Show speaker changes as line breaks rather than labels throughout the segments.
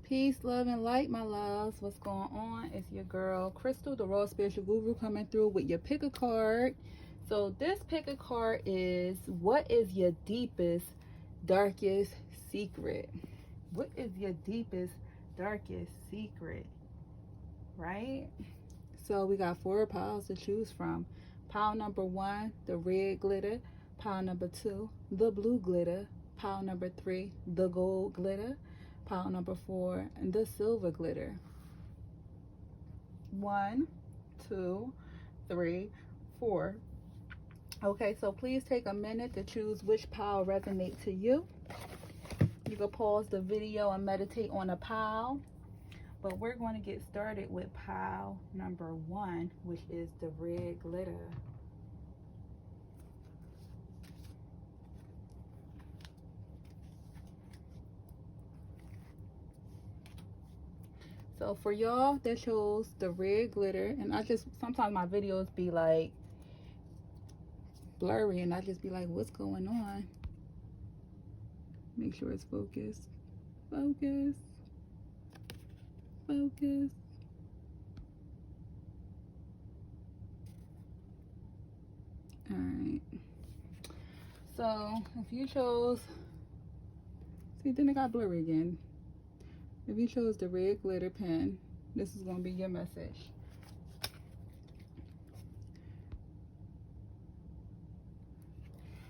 Peace, love, and light, my loves. What's going on? It's your girl, Crystal, the Raw Spiritual Guru, coming through with your pick a card. So this pick a card is, what is your deepest, darkest secret? What is your deepest, darkest secret? Right? So we got 4 piles to choose from. Pile number 1, the red glitter. Pile number 2, the blue glitter. Pile number 3, the gold glitter. Pile number 4, the silver glitter. 1, 2, 3, 4. Okay, so please take a minute to choose which pile resonates to you. You can pause the video and meditate on a pile. But we're going to get started with pile number 1, which is the red glitter. So for y'all that chose the red glitter, and sometimes my videos be like blurry and I just be like, what's going on? Make sure it's focused. Focus. Focus. Alright. So if you chose, see, then it got blurry again. If you chose the red glitter pen, this is going to be your message.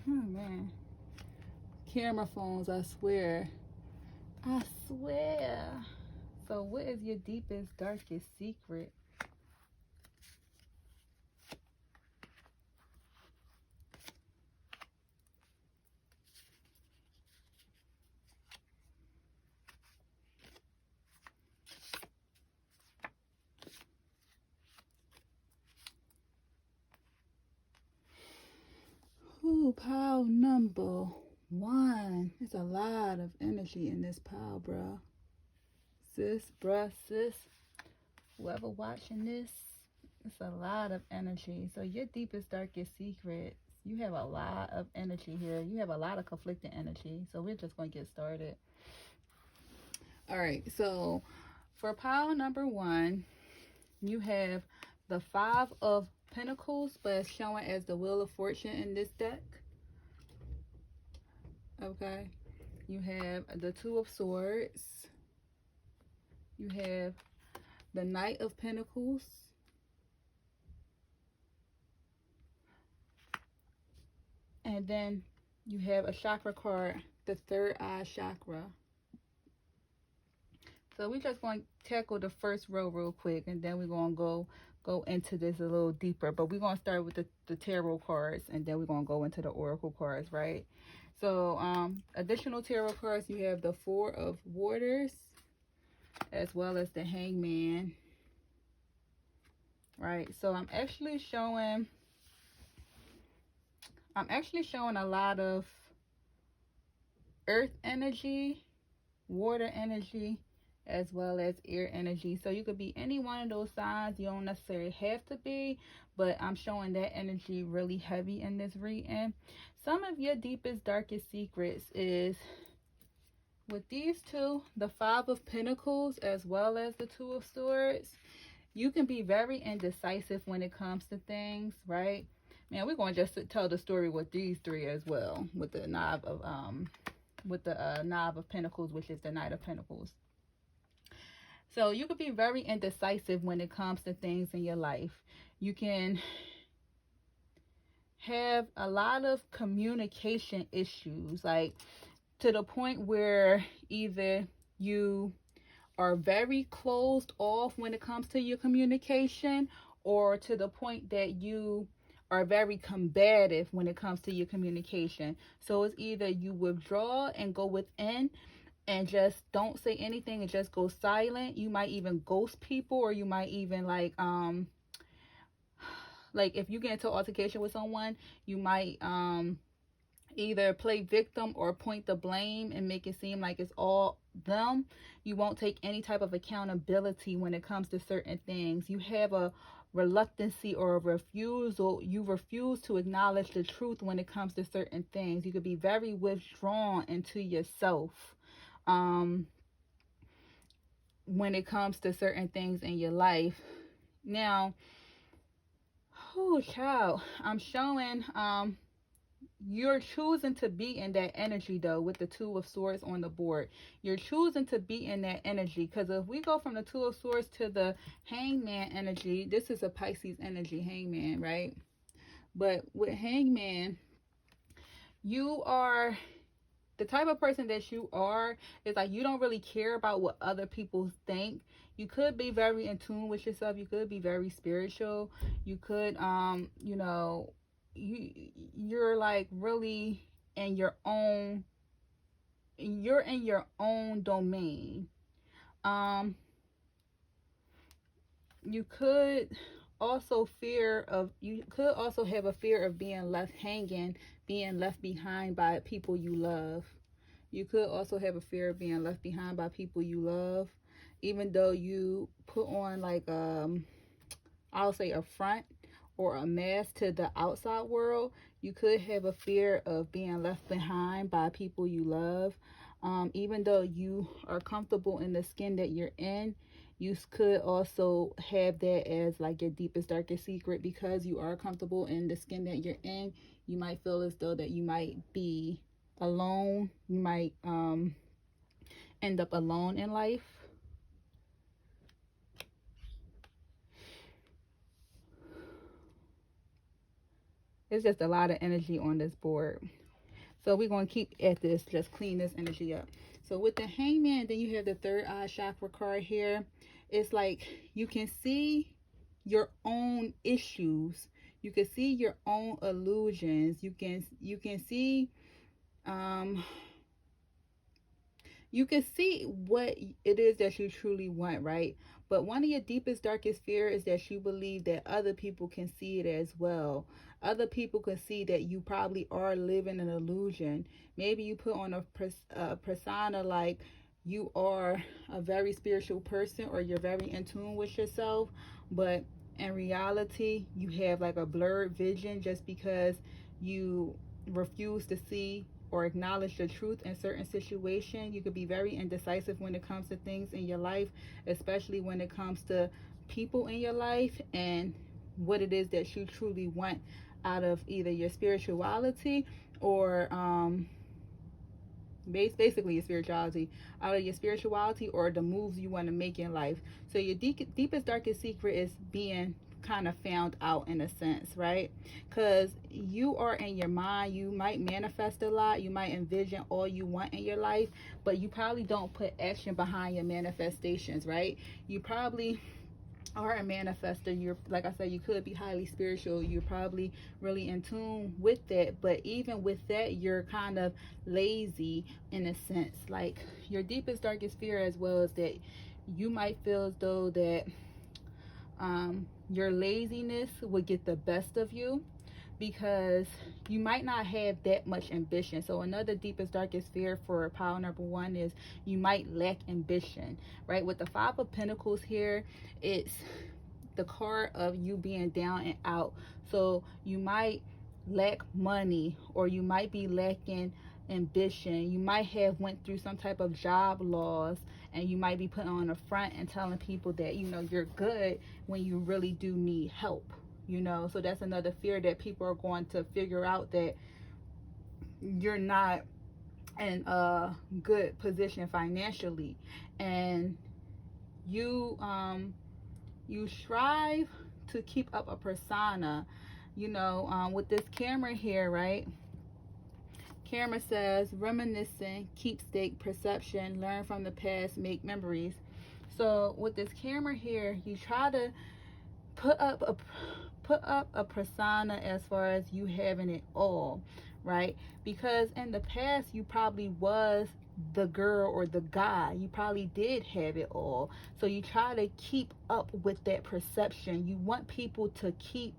Oh man. Camera phones, I swear. I swear. So what is your deepest, darkest secret? Ooh, pile number 1. There's a lot of energy in this pile, bro. Sis, bruh, sis, whoever watching this, it's a lot of energy. So your deepest, darkest secrets, you have a lot of energy here. You have a lot of conflicting energy. So we're just going to get started. All right, so for pile number 1, you have the 5 of Pentacles, but it's showing as the Wheel of Fortune in this deck. Okay, you have the 2 of Swords. You have the Knight of Pentacles. And then you have a chakra card, the 3rd eye chakra. So we're just going to tackle the first row real quick, and then we're going to go into this a little deeper. But we're going to start with the tarot cards, and then we're going to go into the oracle cards, right? So additional tarot cards, you have the 4 of Waters, as well as the Hangman, right? So I'm actually showing a lot of earth energy, water energy, as well as air energy. So you could be any one of those signs. You don't necessarily have to be, but I'm showing that energy really heavy in this reading. Some of your deepest, darkest secrets is with these 2, the 5 of Pentacles as well as the 2 of Swords. You can be very indecisive when it comes to things, right? Man, we're going to just tell the story with these 3 as well, with the Knob of Knob of Pentacles, which is the Knight of Pentacles. So you could be very indecisive when it comes to things in your life. You can have a lot of communication issues, like to the point where either you are very closed off when it comes to your communication, or to the point that you are very combative when it comes to your communication. So it's either you withdraw and go within and just don't say anything and just go silent. You might even ghost people, or you might even like if you get into an altercation with someone, you might either play victim or point the blame and make it seem like it's all them. You won't take any type of accountability when it comes to certain things. You have a reluctancy or a refusal. You refuse to acknowledge the truth when it comes to certain things. You could be very withdrawn into yourself. when it comes to certain things in your life. Now, oh child, I'm showing you're choosing to be in that energy though, with the Two of Swords on the board. You're choosing to be in that energy, because if we go from the Two of Swords to the Hangman energy, this is a Pisces energy, Hangman, right? But with Hangman, you are the type of person that you are is like, you don't really care about what other people think. You could be very in tune with yourself. You could be very spiritual. You could you know, you're like really in your own, you're in your own domain. um you could you could also have a fear of being left hanging, being left behind by people you love. You could also have a fear of being left behind by people you love, even though you put on like I'll say a front or a mask to the outside world. You could have a fear of being left behind by people you love. Even though you are comfortable in the skin that you're in, you could also have that as like your deepest, darkest secret. Because you are comfortable in the skin that you're in, you might feel as though that you might be alone. You might end up alone in life. It's just a lot of energy on this board. So we're going to keep at this, just clean this energy up. So with the Hangman, then you have the third eye chakra card here. It's like you can see your own issues. You can see your own illusions. You can see you can see what it is that you truly want, right? But one of your deepest, darkest fear is that you believe that other people can see it as well. Other people can see that you probably are living an illusion. Maybe you put on a persona like you are a very spiritual person, or you're very in tune with yourself, but in reality, you have like a blurred vision just because you refuse to see or acknowledge the truth in certain situations. You could be very indecisive when it comes to things in your life, especially when it comes to people in your life and what it is that you truly want out of either your spirituality or basically your spirituality, out of your spirituality or the moves you want to make in life. So your deepest, darkest secret is being kind of found out in a sense, right? Because you are in your mind. You might manifest a lot. You might envision all you want in your life, but you probably don't put action behind your manifestations, right? You probably are a manifester. You're, like I said, you could be highly spiritual. You're probably really in tune with that, but even with that, you're kind of lazy in a sense. Like your deepest, darkest fear as well is that you might feel as though that your laziness would get the best of you, because you might not have that much ambition. So another deepest, darkest fear for pile number one is you might lack ambition, right? With the Five of Pentacles here, it's the card of you being down and out. So you might lack money, or you might be lacking ambition. You might have went through some type of job loss, and you might be putting on a front and telling people that, you know, you're good when you really do need help, you know. So that's another fear, that people are going to figure out that you're not in a good position financially, and you strive to keep up a persona, you know. With this camera here, right? Camera says reminiscing, keepsake, perception, learn from the past, make memories. So with this camera here, you try to put up a persona as far as you having it all, right? Because in the past, you probably was the girl or the guy. You probably did have it all. So you try to keep up with that perception. You want people to keep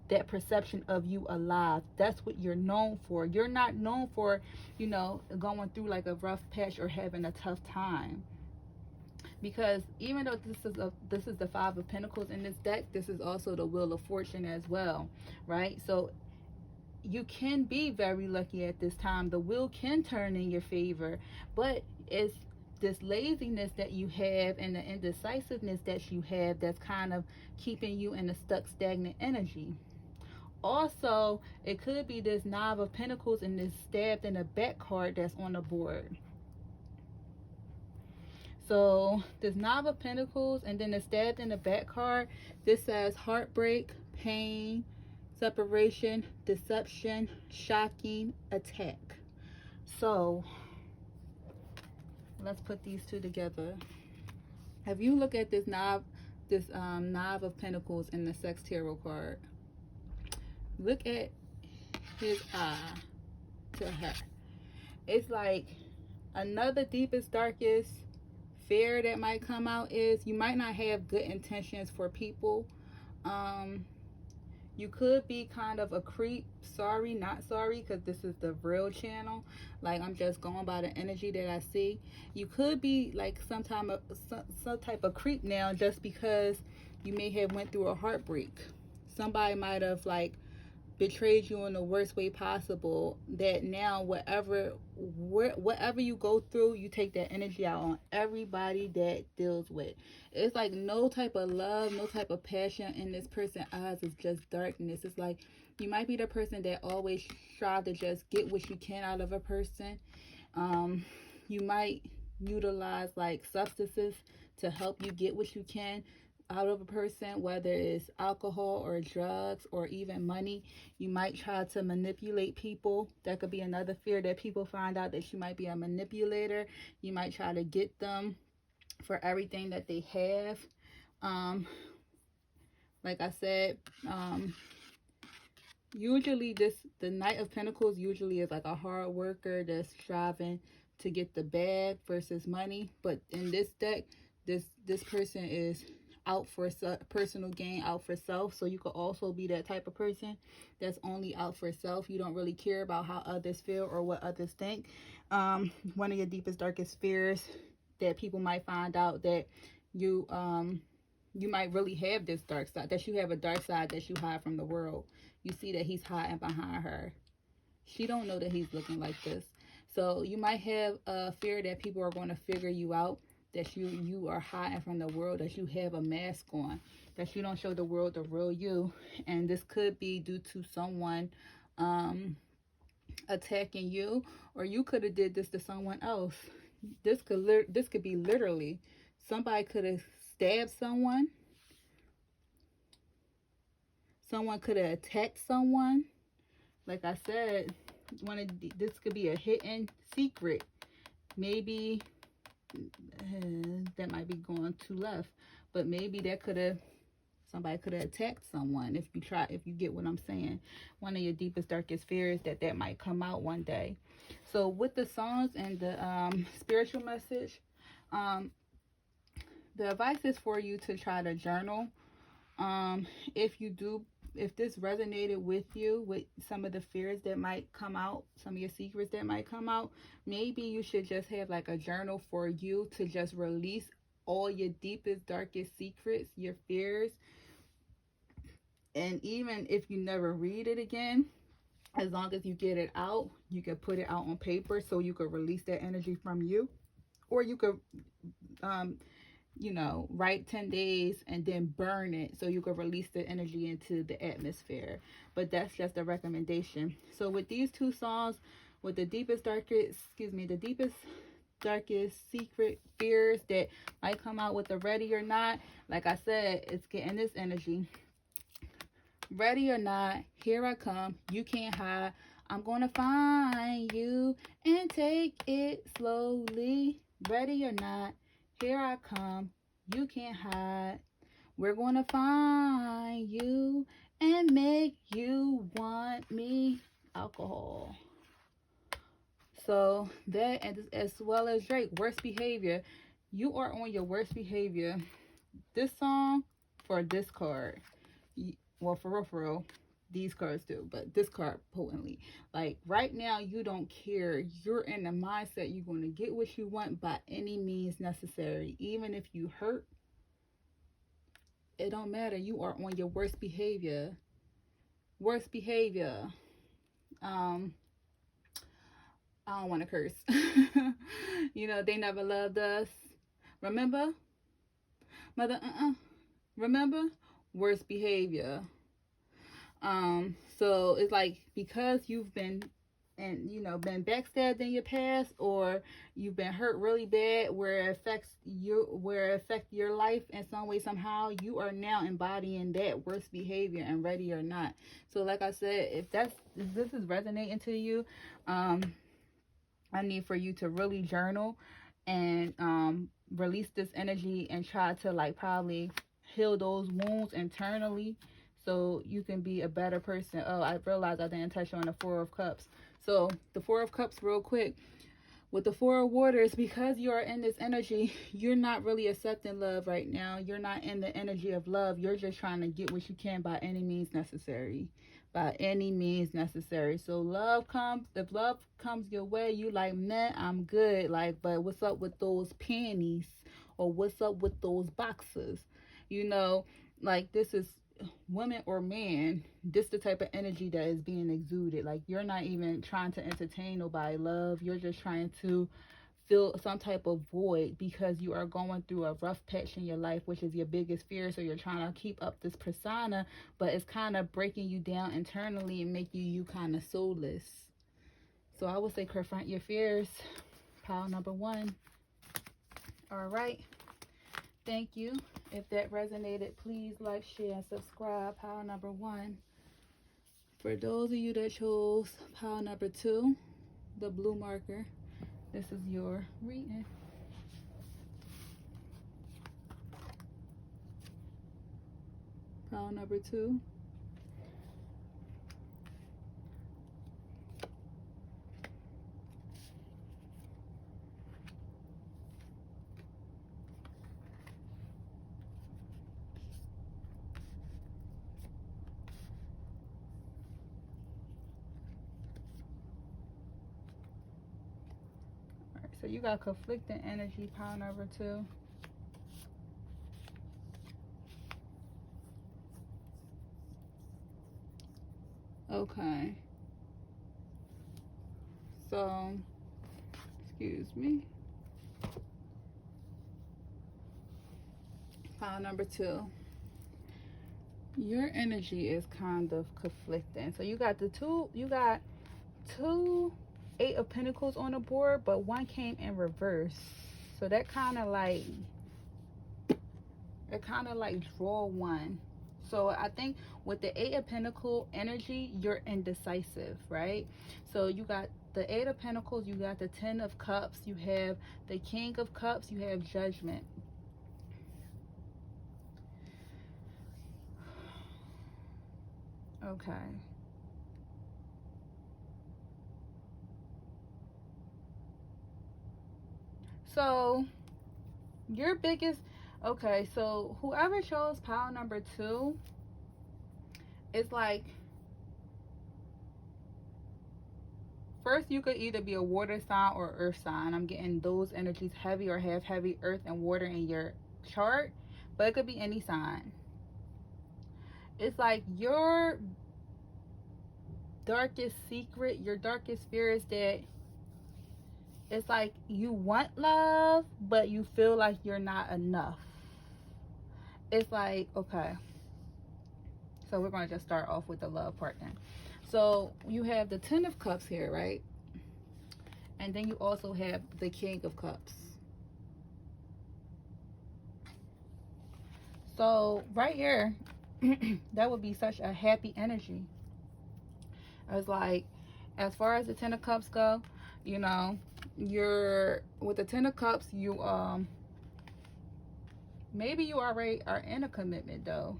that perception of you alive. That's what you're known for. You're not known for, you know, going through like a rough patch or having a tough time. Because even though this is the Five of Pentacles in this deck, this is also the Wheel of Fortune as well, right? So you can be very lucky at this time. The wheel can turn in your favor, but it's this laziness that you have and the indecisiveness that you have that's kind of keeping you in a stuck, stagnant energy. Also, it could be this Nine of Pentacles and this stabbed in the back card that's on the board. So this Nine of Pentacles and then the stabbed in the back card, this says heartbreak, pain, separation, deception, shocking, attack. So let's put these two together. If you look at this Nine of Pentacles in the Sex Tarot card, look at his eye to her. It's like another deepest, darkest fear that might come out is you might not have good intentions for people. You could be kind of a creep. Sorry, not sorry, because this is the real channel. Like, I'm just going by the energy that I see. You could be like some type of creep now, just because you may have went through a heartbreak. Somebody might have like betrayed you in the worst way possible, that now whatever you go through, you take that energy out on everybody that deals with. It's like no type of love, no type of passion in this person's eyes. Is just darkness. It's like you might be the person that always try to just get what you can out of a person. You might utilize like substances to help you get what you can out of a person, whether it's alcohol or drugs or even money. You might try to manipulate people. That could be another fear, that people find out that you might be a manipulator. You might try to get them for everything that they have. Like I said, usually the Knight of Pentacles usually is like a hard worker that's striving to get the bag versus money. But in this deck, this person is out for personal gain, out for self. So you could also be that type of person that's only out for self. You don't really care about how others feel or what others think. One of your deepest, darkest fears that people might find out that you might really have this dark side, that you have a dark side that you hide from the world. You see that he's hiding behind her. She don't know that he's looking like this. So you might have a fear that people are going to figure you out, that you are hiding from the world, that you have a mask on, that you don't show the world the real you. And this could be due to someone attacking you, or you could have did this to someone else. This could be literally somebody could have stabbed someone. Someone could have attacked someone. Like I said, this could be a hidden secret. Maybe that might be going too left, but maybe somebody could have attacked someone. If you get what I'm saying, one of your deepest, darkest fears that might come out one day. So with the songs and the spiritual message, the advice is for you to try to journal. If this resonated with you, with some of the fears that might come out, some of your secrets that might come out, maybe you should just have like a journal for you to just release all your deepest, darkest secrets, your fears. And even if you never read it again, as long as you get it out, you can put it out on paper so you could release that energy from you. Or you could write 10 days and then burn it so you can release the energy into the atmosphere. But that's just a recommendation. So with these two songs, with the deepest, darkest secret fears that might come out with the ready or not, like I said, it's getting this energy. Ready or not, here I come. You can't hide. I'm gonna find you and take it slowly. Ready or not, here I come. You can't hide. We're gonna find you and make you want me. Alcohol. So that, and as well as Drake, worst behavior. You are on your worst behavior. This song for this card. Well, for real, these cards do, but this card potently. Like right now, you don't care. You're in the mindset you're going to get what you want by any means necessary. Even if you hurt, it don't matter. You are on your worst behavior. Worst behavior. I don't want to curse. You know, they never loved us. Remember? Mother, remember? Worst behavior. So it's like, because you've been, and you know, been backstabbed in your past, or you've been hurt really bad where it affects your life in some way, somehow, you are now embodying that worst behavior, and ready or not. So like I said, if this is resonating to you, I need for you to really journal and release this energy, and try to like probably heal those wounds internally, so you can be a better person. Oh, I realized I didn't touch on the Four of Cups. So the Four of Cups, real quick. With the Four of Waters, because you are in this energy, you're not really accepting love right now. You're not in the energy of love. You're just trying to get what you can by any means necessary. By any means necessary. So if love comes your way, you like, man, I'm good. Like, but what's up with those panties? Or what's up with those boxers? You know, like, this is woman or man, this the type of energy that is being exuded. Like, you're not even trying to entertain nobody love. You're just trying to fill some type of void, because you are going through a rough patch in your life, which is your biggest fear. So you're trying to keep up this persona, but it's kind of breaking you down internally and making you kind of soulless. So I would say confront your fears. Pile number 1. All right. Thank you. If that resonated, please like, share, and subscribe. Pile number 1. For those of you that chose pile number 2, the blue marker, this is your reading. Pile number 2. Alright, so you got conflicting energy, pile number 2. Okay. So, excuse me. Pile number 2. Your energy is kind of conflicting. So you got two 8 of Pentacles on the board, but one came in reverse. So that kind of like, draw one. So I think with the 8 of Pentacles energy, you're indecisive, right? So you got the 8 of Pentacles, you got the 10 of Cups, you have the King of Cups, you have Judgment. Okay. So your biggest, okay, so whoever chose pile number 2, it's like, first you could either be a water sign or earth sign. I'm getting those energies heavy, or have heavy earth and water in your chart, but it could be any sign. It's like your darkest secret, your darkest fear is that it's like you want love, but you feel like you're not enough. It's like, okay, so we're going to just start off with the love part then. So you have the 10 of Cups here, right? And then you also have the King of Cups. So right here, that would be such a happy energy. It's like, as far as the 10 of Cups go, you know, you're with the 10 of Cups, you maybe you already are in a commitment though.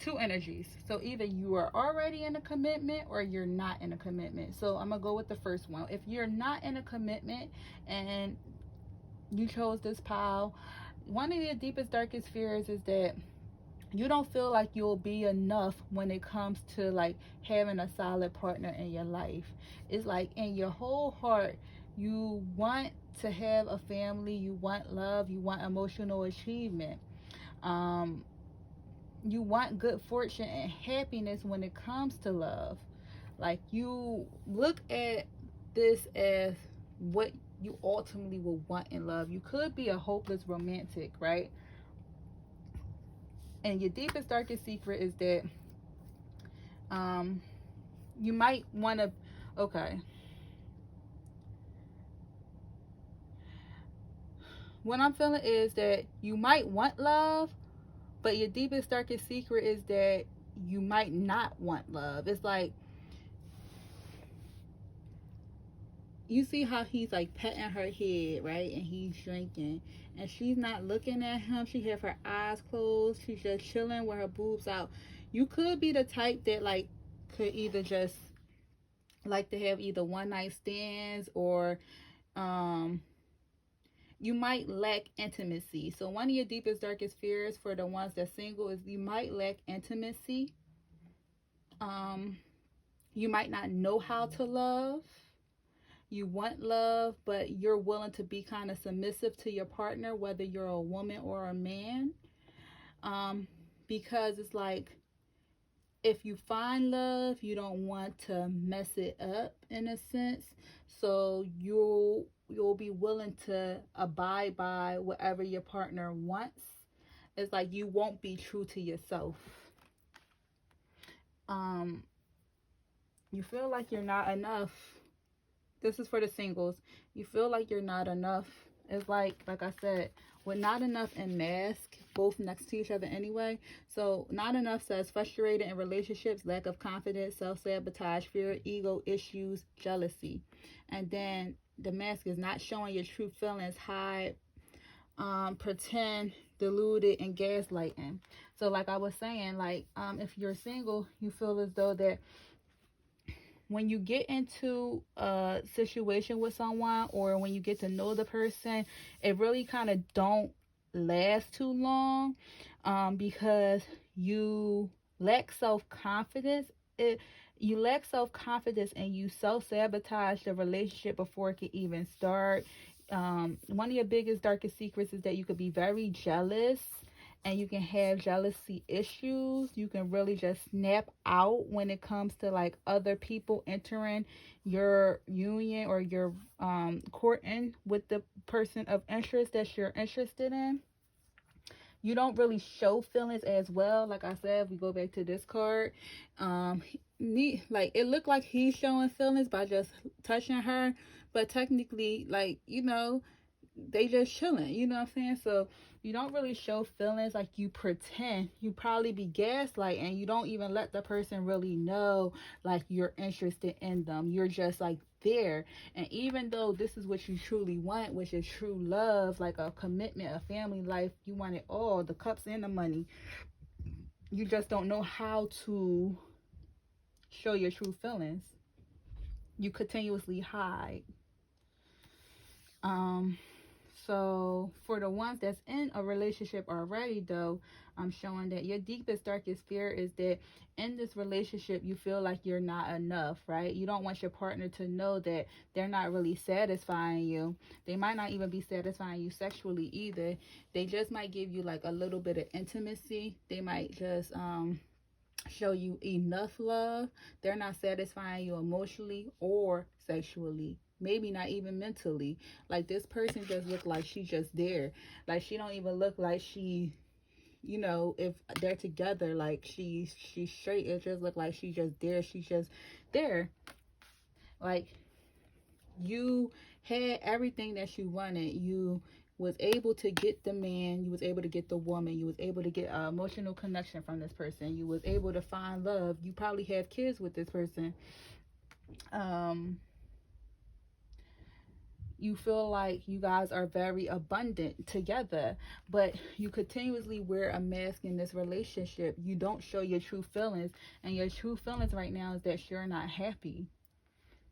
2 energies. So either you are already in a commitment, or you're not in a commitment. So I'm gonna go with the first one. If you're not in a commitment and you chose this pile, one of your deepest, darkest fears is that you don't feel like you'll be enough when it comes to like having a solid partner in your life. It's like in your whole heart, you want to have a family, you want love, you want emotional achievement. You want good fortune and happiness when it comes to love. Like, you look at this as what you ultimately will want in love. You could be a hopeless romantic, right? And your deepest, darkest secret is that you might want to, okay. What I'm feeling is that you might want love, but your deepest, darkest secret is that you might not want love. It's like, you see how he's like petting her head, right? And he's drinking. And she's not looking at him. She have her eyes closed. She's just chilling with her boobs out. You could be the type that like could either just like to have either one night stands, or um you might lack intimacy. So one of your deepest, darkest fears for the ones that's single is you might lack intimacy. Um, you might not know how to love. You want love, but you're willing to be kind of submissive to your partner, whether you're a woman or a man. Because it's like, if you find love, you don't want to mess it up in a sense. So you'll be willing to abide by whatever your partner wants. It's like you won't be true to yourself. You feel like you're not enough. This is for the singles. You feel like you're not enough. It's like I said, with not enough and mask, both next to each other anyway. So not enough says frustrated in relationships, lack of confidence, self-sabotage, fear, ego issues, jealousy. And then the mask is not showing your true feelings, hide, pretend, deluded, and gaslighting. So like I was saying, like if you're single, you feel as though that when you get into a situation with someone, or when you get to know the person, it really kind of don't last too long, because you lack self-confidence. You lack self-confidence, and you self-sabotage the relationship before it can even start. One of your biggest, darkest secrets is that you could be very jealous, and you can have jealousy issues. You can really just snap out when it comes to like other people entering your union, or your courting with the person of interest that you're interested in. You don't really show feelings as well. Like I said, if we go back to this card, like it looked like he's showing feelings by just touching her, but technically, like, they just chilling, you know what I'm saying? So you don't really show feelings, like you pretend. You probably be gaslight, and you don't even let the person really know like you're interested in them. You're just like there. And even though this is what you truly want, which is true love, like a commitment, a family life, you want it all, the cups and the money, you just don't know how to show your true feelings. You continuously hide. So for the ones that's in a relationship already, though, I'm showing that your deepest, darkest fear is that in this relationship, you feel like you're not enough, right? You don't want your partner to know that they're not really satisfying you. They might not even be satisfying you sexually either. They just might give you like a little bit of intimacy. They might just show you enough love. They're not satisfying you emotionally or sexually, maybe not even mentally. Like, this person just look like she's just there. Like, she don't even look like she, if they're together, like she's straight. It just look like she's just there. She's just there. Like, you had everything that you wanted. You was able to get the man, you was able to get the woman, you was able to get an emotional connection from this person, you was able to find love, you probably have kids with this person. You feel like you guys are very abundant together, but you continuously wear a mask in this relationship. You don't show your true feelings, and your true feelings right now is that you're not happy.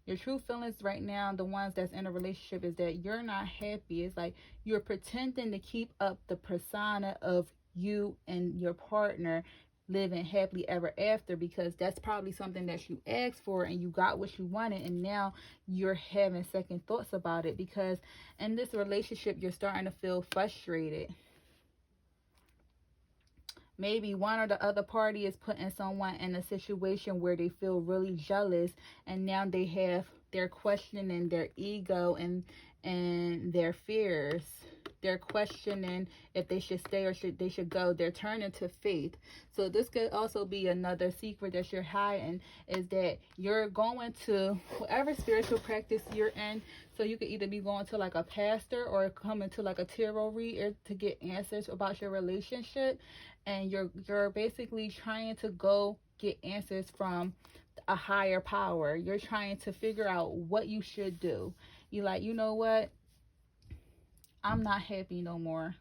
Your true feelings right now, the ones that's in a relationship, is that you're not happy. It's like you're pretending to keep up the persona of you and your partner living happily ever after, because that's probably something that you asked for and you got what you wanted, and now you're having second thoughts about it, because in this relationship you're starting to feel frustrated. Maybe one or the other party is putting someone in a situation where they feel really jealous, and now they have they're questioning their ego and their fears. They're questioning if they should stay or they should go. They're turning to faith. So this could also be another secret that you're hiding, is that you're going to whatever spiritual practice you're in. So you could either be going to like a pastor or coming to like a tarot reader to get answers about your relationship, and you're basically trying to go get answers from a higher power. You're trying to figure out what you should do. You're like, you know what? I'm not happy no more.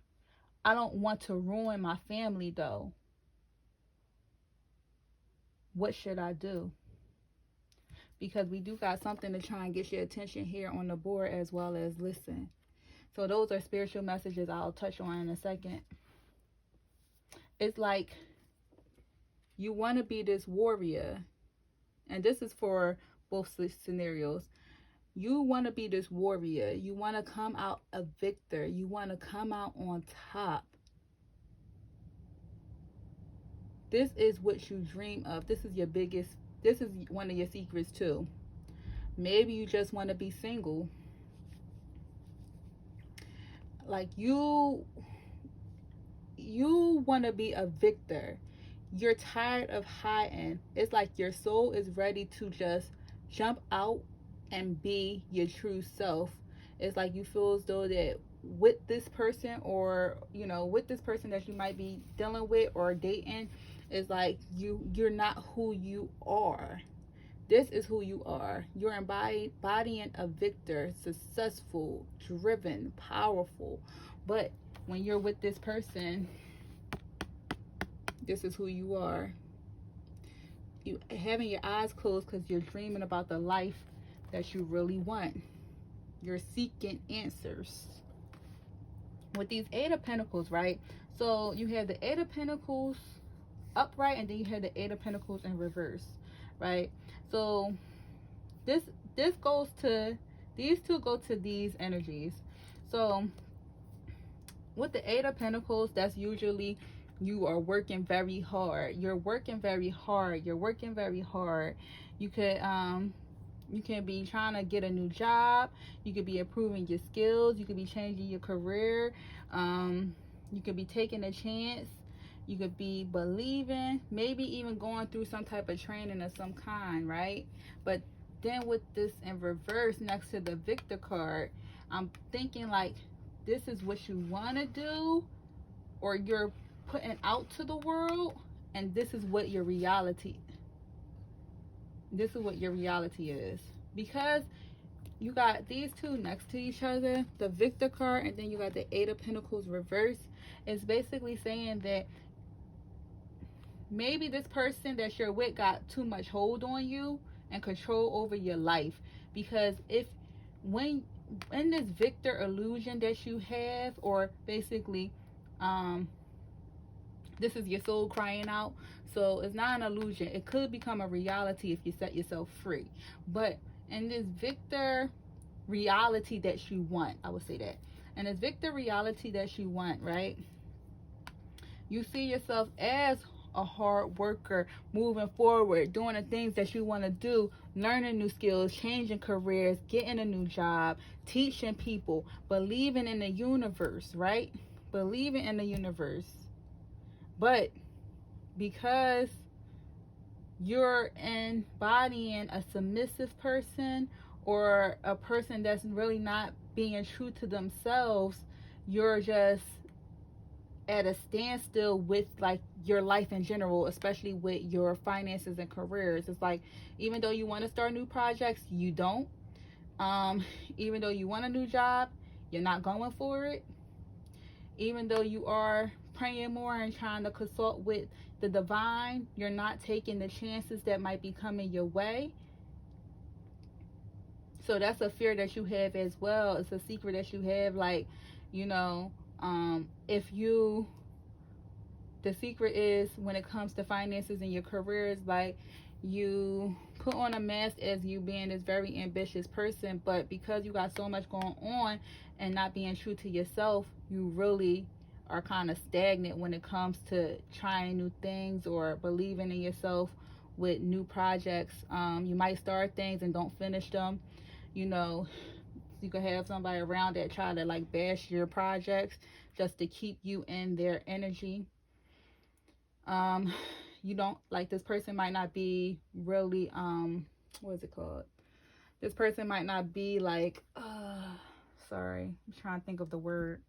I don't want to ruin my family though. What should I do? Because we do got something to try and get your attention here on the board, as well as listen. So those are spiritual messages I'll touch on in a second. It's like you want to be this warrior. And this is for both scenarios. You want to be this warrior. You want to come out a victor. You want to come out on top. This is what you dream of. This is one of your secrets too. Maybe you just want to be single. Like you want to be a victor. You're tired of hiding. It's like your soul is ready to just jump out and be your true self. It's like you feel as though that with this person, or with this person that you might be dealing with or dating, it's like you're not who you are. This is who you are. You're embodying a victor, successful, driven, powerful. But when you're with this person, this is who you are. You having your eyes closed because you're dreaming about the life that you really want. You're seeking answers. With these Eight of Pentacles, right? So you have the Eight of Pentacles upright, and then you have the Eight of Pentacles in reverse, right? So this goes to, these two go to these energies. So with the Eight of Pentacles, that's usually you are working very hard. You're working very hard. You're working very hard. You can be trying to get a new job. You could be improving your skills. You could be changing your career. You could be taking a chance. You could be believing, maybe even going through some type of training of some kind, right? But then with this in reverse next to the Victor card, I'm thinking like this is what you want to do, or you're putting out to the world, and this is what your reality is. Because you got these two next to each other, the Victor card, and then you got the Eight of Pentacles reverse. It's basically saying that maybe this person that you're with got too much hold on you and control over your life. Because when in this Victor illusion that you have, or basically this is your soul crying out. So it's not an illusion. It could become a reality if you set yourself free. But in this Victor reality that you want, I would say that. And this Victor reality that you want, right? You see yourself as a hard worker, moving forward, doing the things that you want to do, learning new skills, changing careers, getting a new job, teaching people, believing in the universe, right? Believing in the universe. But because you're embodying a submissive person, or a person that's really not being true to themselves, you're just at a standstill with like your life in general, especially with your finances and careers. It's like, even though you want to start new projects, you don't. Even though you want a new job, you're not going for it. Even though you are praying more and trying to consult with the divine, you're not taking the chances that might be coming your way. So that's a fear that you have as well. It's a secret that you have. Like, the secret is, when it comes to finances and your careers, like, you put on a mask as you being this very ambitious person, but because you got so much going on and not being true to yourself, you really are kind of stagnant when it comes to trying new things or believing in yourself with new projects. You might start things and don't finish them. You know, you could have somebody around that try to like bash your projects just to keep you in their energy. You don't like, this person might not be really what is it called? This person might not be like sorry, I'm trying to think of the word.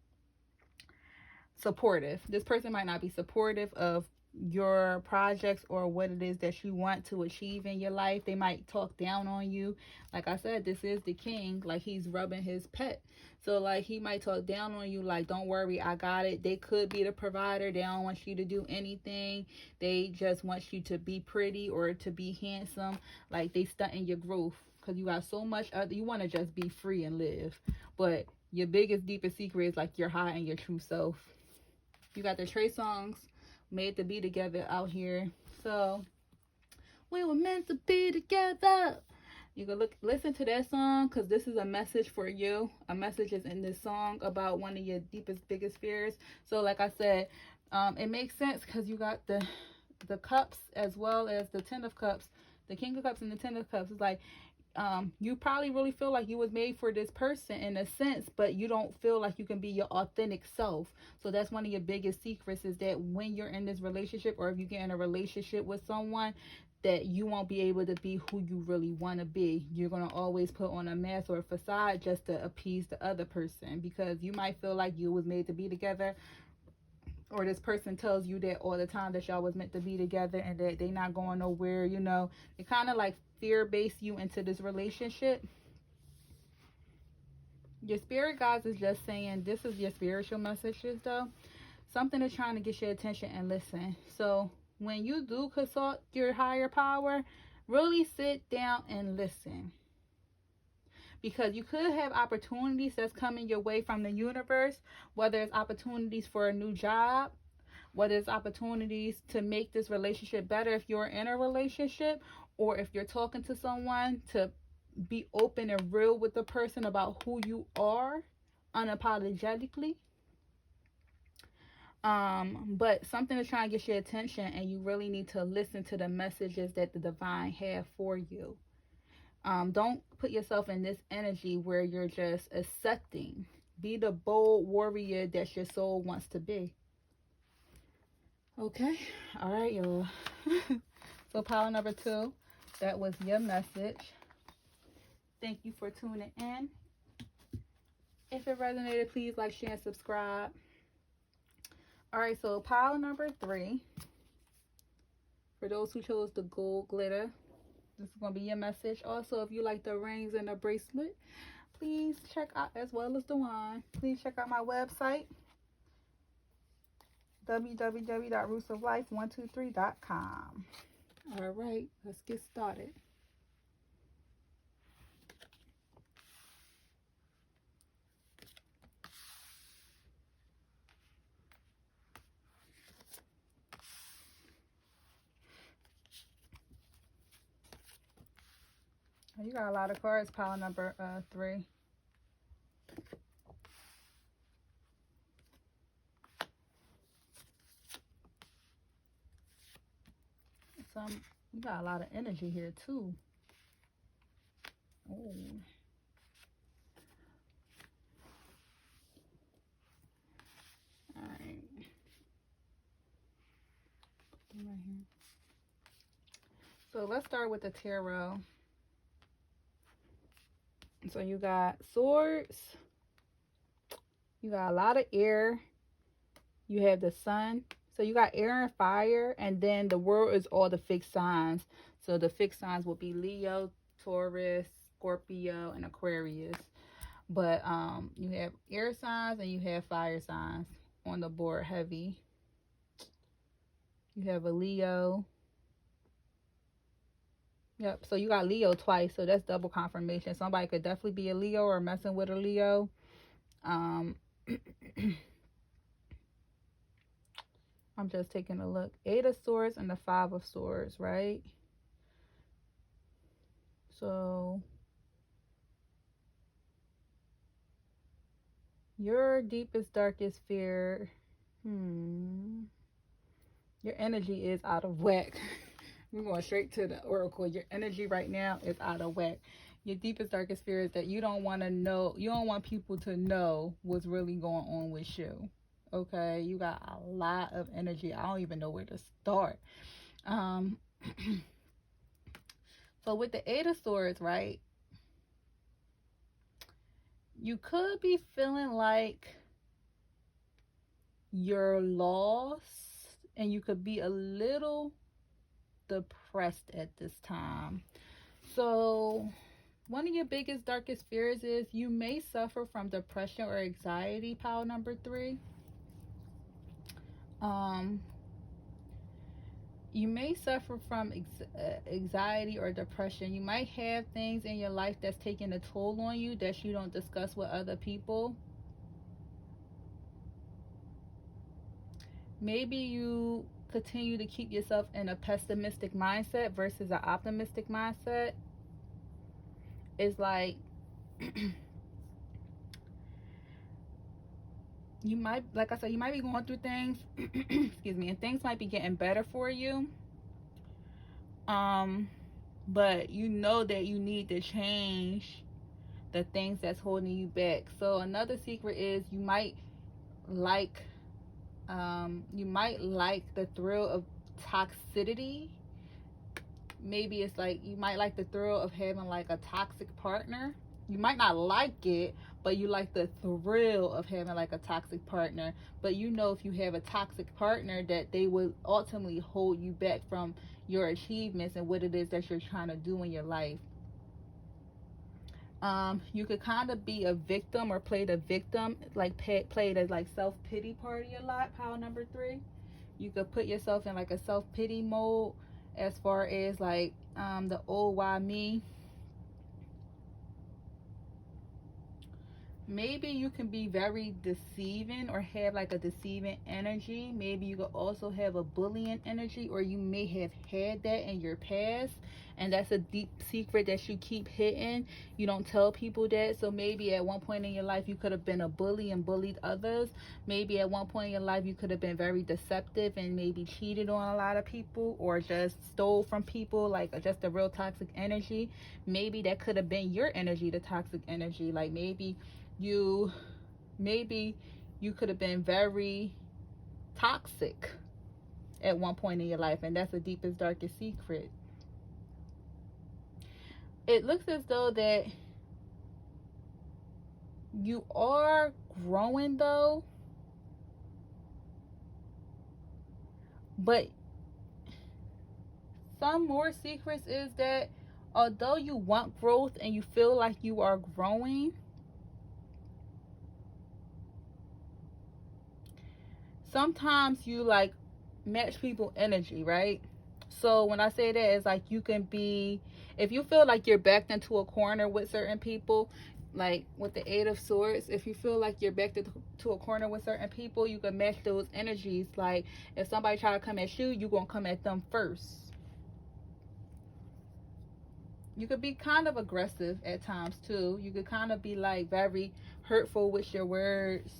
Supportive. This person might not be supportive of your projects or what it is that you want to achieve in your life. They might talk down on you. Like I said, this is the king, like he's rubbing his pet. So like he might talk down on you like, don't worry, I got it. They could be the provider. They don't want you to do anything. They just want you to be pretty or to be handsome. Like they stunting your growth because you got so much other, you want to just be free and live. But your biggest, deepest secret is like you're hiding your true self. You got the Trey songs made to be together out here. So we were meant to be together. You can listen to that song because this is a message for you. A message is in this song about one of your deepest, biggest fears. So like I said, it makes sense because you got the cups as well as the Ten of Cups, the King of Cups and the Ten of Cups. It's like you probably really feel like you was made for this person in a sense, but you don't feel like you can be your authentic self. So that's one of your biggest secrets, is that when you're in this relationship, or if you get in a relationship with someone, that you won't be able to be who you really want to be. You're going to always put on a mask or a facade just to appease the other person, because you might feel like you was made to be together, or this person tells you that all the time, that y'all was meant to be together and that they not going nowhere. You know, they kind of like fear base you into this relationship. Your spirit guides is just saying, this is your spiritual messages though, something is trying to get your attention and listen. So when you do consult your higher power, really sit down and listen, because you could have opportunities that's coming your way from the universe, whether it's opportunities for a new job, whether it's opportunities to make this relationship better if you're in a relationship, or if you're talking to someone, to be open and real with the person about who you are unapologetically. But something is trying to get your attention, and you really need to listen to the messages that the divine have for you. Don't put yourself in this energy where you're just accepting. Be the bold warrior that your soul wants to be. Okay, all right, y'all. So pile number 2, that was your message. Thank you for tuning in. If it resonated, please like, share, and subscribe. All right, so pile number 3, for those who chose the gold glitter, this is going to be your message. Also, if you like the rings and the bracelet, please check out, as well as the wine, please check out my website, www.rootsoflife123.com. All right, let's get started. You got a lot of cards, pile number 3. You got a lot of energy here too. Oh. All right. Right here. So let's start with the tarot. So you got swords. You got a lot of air. You have the sun. So you got air and fire, and then the world is all the fixed signs. So the fixed signs will be Leo, Taurus, Scorpio, and Aquarius. But you have air signs and you have fire signs on the board heavy. You have a Leo. Yep, so you got Leo twice, so that's double confirmation. Somebody could definitely be a Leo or messing with a Leo. I'm just taking a look. 8 of Swords and the 5 of Swords, right? So your deepest, darkest fear, your energy is out of whack. We're going straight to the oracle. Your energy right now is out of whack. Your deepest, darkest fear is that you don't want to know, you don't want people to know what's really going on with you. Okay, you got a lot of energy. I don't even know where to start. Um, so with the Eight of Swords, right? You could be feeling like you're lost, and you could be a little depressed at this time. So one of your biggest, darkest fears is you may suffer from depression or anxiety, pile number 3. You may suffer from anxiety or depression. You might have things in your life that's taking a toll on you that you don't discuss with other people. Maybe you continue to keep yourself in a pessimistic mindset versus an optimistic mindset. It's like you might, like I said, you might be going through things, excuse me, and things might be getting better for you. But you know that you need to change the things that's holding you back. So another secret is you might like the thrill of toxicity. Maybe it's like you might like the thrill of having like a toxic partner. You might not like it, but you like the thrill of having like a toxic partner. But you know, if you have a toxic partner, that they will ultimately hold you back from your achievements and what it is that you're trying to do in your life. You could kind of be a victim or play the victim, like play the like self-pity party a lot, pile number 3. You could put yourself in like a self-pity mode, as far as like the oh why me. Maybe you can be very deceiving or have like a deceiving energy. Maybe you could also have a bullying energy, or you may have had that in your past, and that's a deep secret that you keep hidden. You don't tell people that. So maybe at one point in your life you could have been a bully and bullied others. Maybe at one point in your life you could have been very deceptive and maybe cheated on a lot of people, or just stole from people, like just a real toxic energy. Maybe that could have been your energy, the toxic energy. Like maybe you could have been very toxic at one point in your life, and that's the deepest, darkest secret. It looks as though that you are growing though, but some more secrets is that although you want growth and you feel like you are growing, sometimes you like match people energy, right? So when I say that, it's like you can be, if you feel like you're backed into a corner with certain people, like with the Eight of Swords, if you feel like you're backed into a corner with certain people, you can match those energies. Like if somebody try to come at you, you're gonna come at them first. You could be kind of aggressive at times too. You could kind of be like very hurtful with your words.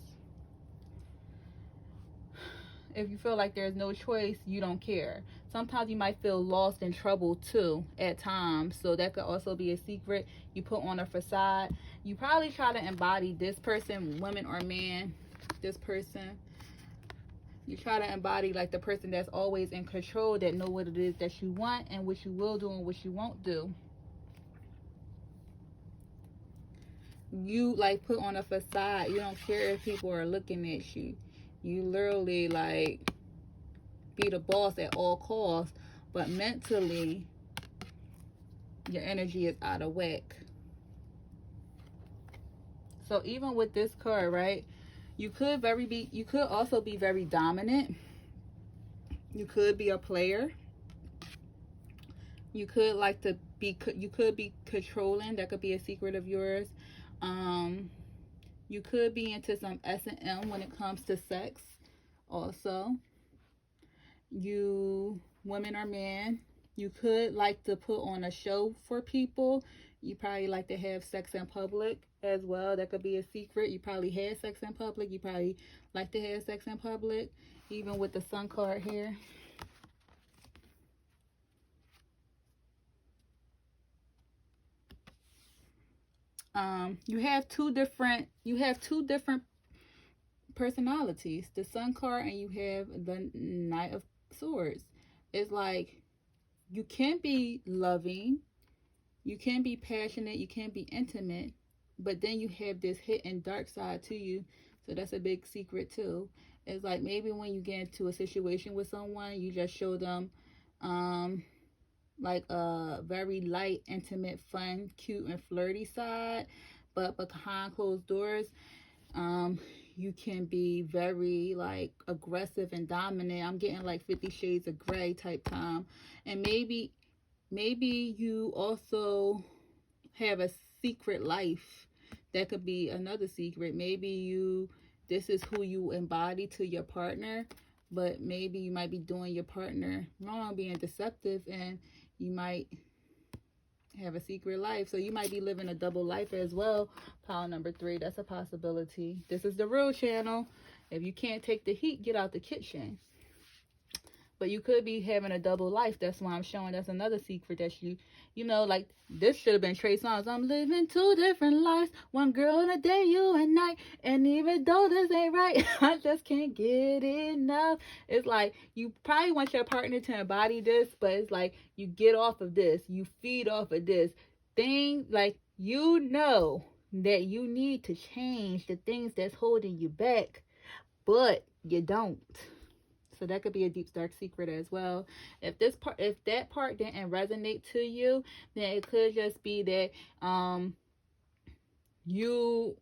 If you feel like there's no choice, you don't care. Sometimes you might feel lost in trouble too at times. So that could also be a secret you put on a facade. You probably try to embody this person, woman or man, this person. You try to embody like the person that's always in control, that know what it is that you want and what you will do and what you won't do. You like put on a facade. You don't care if people are looking at you. You literally like be the boss at all costs, but mentally your energy is out of whack. So even with this card, right, you could also be very dominant. You could be a player. You could be controlling. That could be a secret of yours. You could be into some S&M when it comes to sex also. You, women or men, you could like to put on a show for people. You probably like to have sex in public as well. That could be a secret. You probably had sex in public. You probably like to have sex in public, even with the Sun card here. you have two different personalities, the Sun card and you have the Knight of Swords. It's like you can be loving, you can be passionate, you can be intimate, but then you have this hidden dark side to you. So that's a big secret too. It's like maybe when you get into a situation with someone, you just show them like a very light, intimate, fun, cute, and flirty side, but behind closed doors, you can be very like aggressive and dominant. I'm getting like 50 Shades of Gray type time, and maybe you also have a secret life. That could be another secret. Maybe this is who you embody to your partner, but maybe you might be doing your partner wrong, being deceptive, and you might have a secret life. So you might be living a double life as well. Pile number 3, that's a possibility. This is the real channel. If you can't take the heat, get out the kitchen. But you could be having a double life. That's why I'm showing. That's another secret that you know, like this should have been Trey Songz. I'm living 2 different lives. One girl in a day, you and night. And even though this ain't right, I just can't get enough. It's like you probably want your partner to embody this, but it's like you get off of this. You feed off of this thing. Like, you know that you need to change the things that's holding you back, but you don't. So that could be a deep dark secret as well. If that part didn't resonate to you, then it could just be that you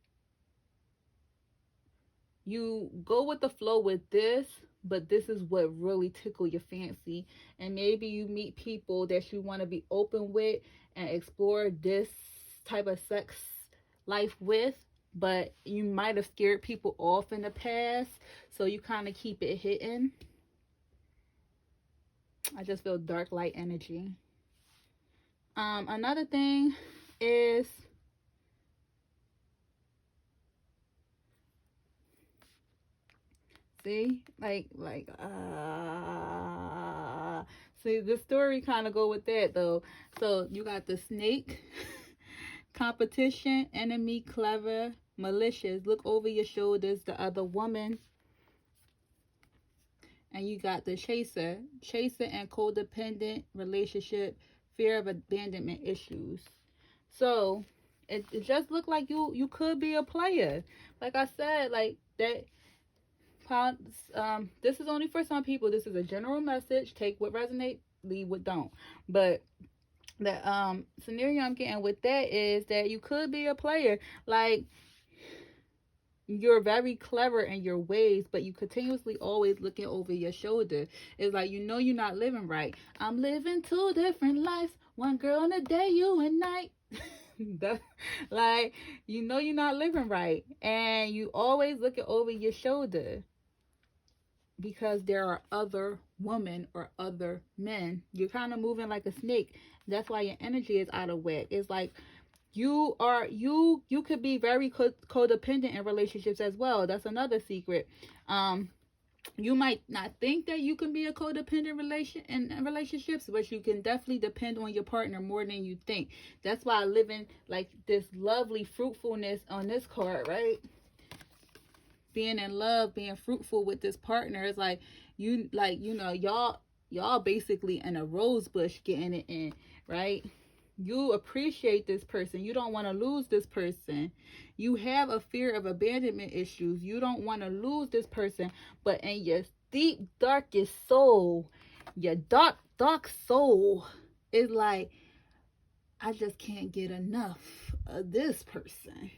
go with the flow with this, but this is what really tickle your fancy. And maybe you meet people that you want to be open with and explore this type of sex life with, but you might have scared people off in the past, so you kind of keep it hidden. I just feel dark light energy. Another thing is, see, see, the story kind of go with that though. So you got the Snake, competition, enemy, clever, malicious, look over your shoulders, the other woman. And you got the chaser and codependent relationship, fear of abandonment issues. So it just looked like you could be a player. Like I said, like that. This is only for some people. This is a general message. Take what resonates, leave what don't. But the scenario I'm getting with that is that you could be a player. Like, you're very clever in your ways, but you continuously always looking over your shoulder. It's like, you know, you're not living right. I'm living 2 different lives. One girl in a day, you and night. Like, you know you're not living right, and you always looking over your shoulder because there are other women or other men. You're kind of moving like a snake. That's why your energy is out of whack. It's like you could be very codependent in relationships as well. That's another secret. You might not think that you can be a codependent in relationships, but you can definitely depend on your partner more than you think. That's why I live in like this lovely fruitfulness on this card, right? Being in love, being fruitful with this partner is like, you know, y'all basically in a rose bush getting it in, right? You appreciate this person. You don't want to lose this person. You have a fear of abandonment issues. You don't want to lose this person. But in your deep, darkest soul, your dark soul is like, I just can't get enough of this person.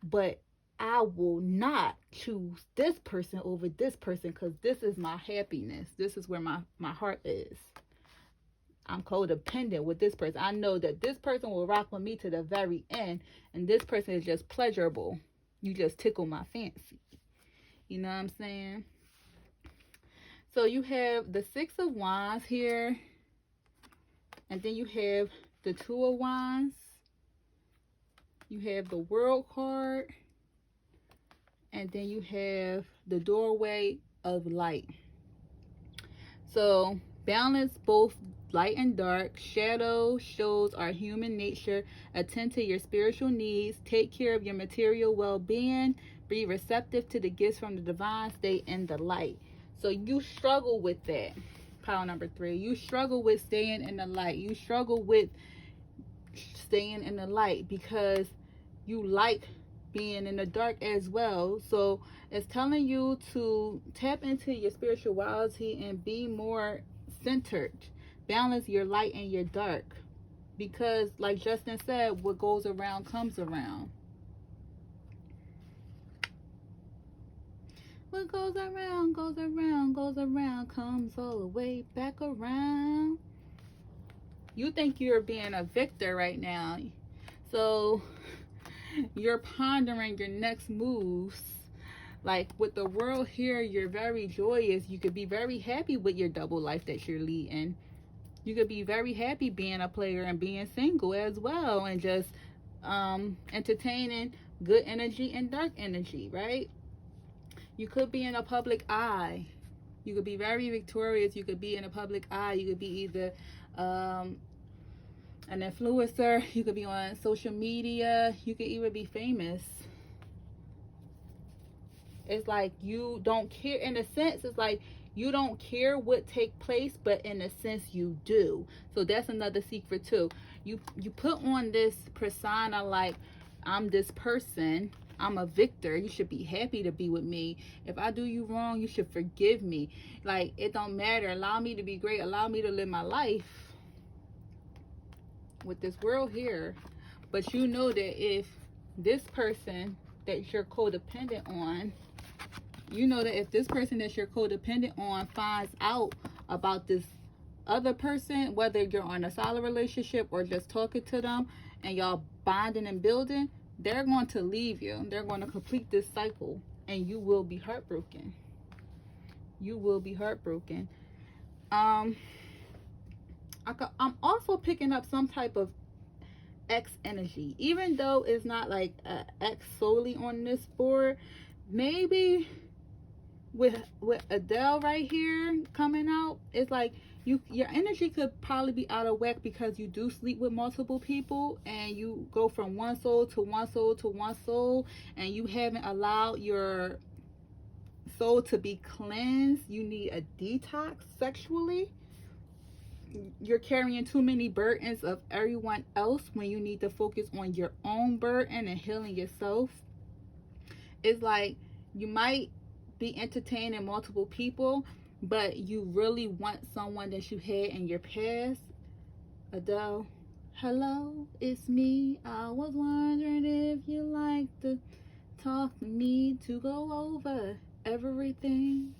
But I will not choose this person over this person because this is my happiness. This is where my heart is. I'm codependent with this person. I know that this person will rock with me to the very end, and this person is just pleasurable. You just tickle my fancy. You know what I'm saying? So you have the 6 of Wands here, and then you have the 2 of Wands. You have the World card, and then you have the doorway of light. So Balance both light and dark. Shadow shows our human nature. Attend to your spiritual needs. Take care of your material well-being. Be receptive to the gifts from the divine. Stay in the light. So you struggle with that. Pile number 3. You struggle with staying in the light. You struggle with staying in the light because you like being in the dark as well. So it's telling you to tap into your spirituality and be more centered. Balance your light and your dark. Because like Justin said, what goes around comes around. What goes around, goes around, goes around, comes all the way back around. You think you're being a victor right now. So you're pondering your next moves. Like with the world here, you're very joyous. You could be very happy with your double life that you're leading. You could be very happy being a player and being single as well, and just entertaining good energy and dark energy, right? You could be in a public eye. You could be very victorious. You could be in a public eye. You could be either an influencer. You could be on social media. You could even be famous. It's like you don't care. In a sense, it's like you don't care what take place, but in a sense you do. So that's another secret too. You put on this persona like, I'm this person, I'm a victor, you should be happy to be with me. If I do you wrong, you should forgive me. Like, it don't matter. Allow me to be great. Allow me to live my life with this world here. But you know that if this person that you're codependent on, you know that if this person that you're codependent on finds out about this other person, whether you're on a solid relationship or just talking to them and y'all bonding and building, they're going to leave you. They're going to complete this cycle and you will be heartbroken. You will be heartbroken. I'm also picking up some type of X energy, even though it's not like X solely on this board. Maybe with Adele right here coming out, it's like your energy could probably be out of whack because you do sleep with multiple people and you go from one soul to one soul to one soul, and you haven't allowed your soul to be cleansed. You need a detox sexually. You're carrying too many burdens of everyone else when you need to focus on your own burden and healing yourself. It's like you might be entertaining multiple people, but you really want someone that you had in your past. Adele, hello, it's me. I was wondering if you like to talk to me to go over everything.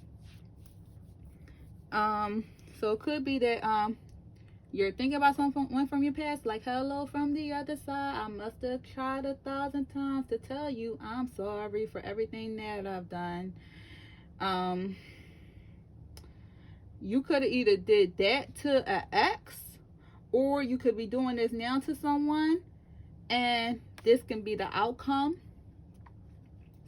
So it could be that you're thinking about someone from your past, like, hello from the other side. I must have tried 1,000 times to tell you I'm sorry for everything that I've done. You could have either did that to an ex, or you could be doing this now to someone, and this can be the outcome.